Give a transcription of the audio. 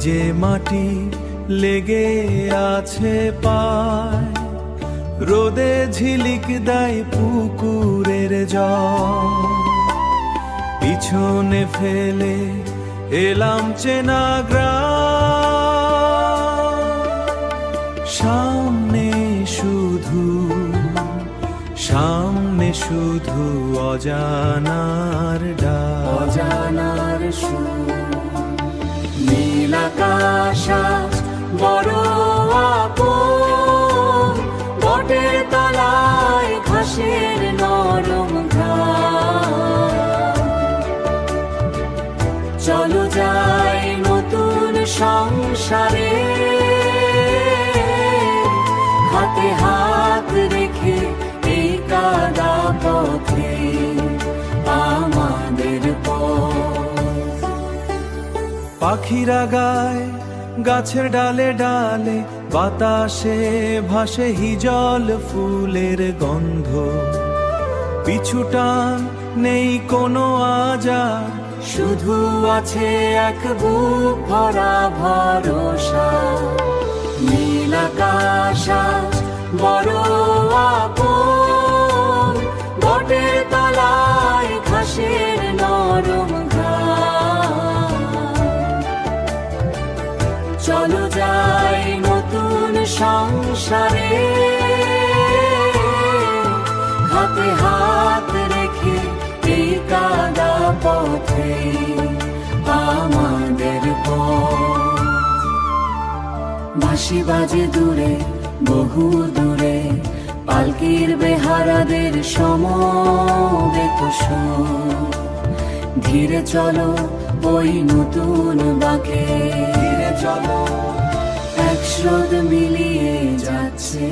ভিজে মাটি লেগে আছে পায়, রোদে ঝিলিক দেয় পুকুরের জল। পিছনে ফেলে এলাম চেনা গ্রাম, সামনে শুধু অজানার ডাক। অজানার সুর, নীল আকাশ আজ বড় আপন, বটের তলায় ঘাসের নরম ঘাস। চলো যাই নতুন সংসারে, হাতে হাত রেখে এই কাদা পথে আমাদের পথ। পাখিরা গায় গাছের ডালে ডালে, বাতাসে ভাসে হিজল ফুলের গন্ধ। পিছুটান নেই কোনো আজার, শুধু আছে এক বুক ভরা ভরসা। নীল আকাশ আজ বড় আপন, বটের তলায় ঘাসের নরম ঘাস। চলো যাই নতুন সংসারে, হাতে হাত রেখে এই কাদা পথে আমাদের পথ। বাঁশি বাজে দূরে, বহু দূরে, পালকির বেহারাদের সমবেত সুর। ধীরে চলো ওই নতুন বাঁকে, ধীরে চলো এক স্রোত মিলিয়ে যাচ্ছে।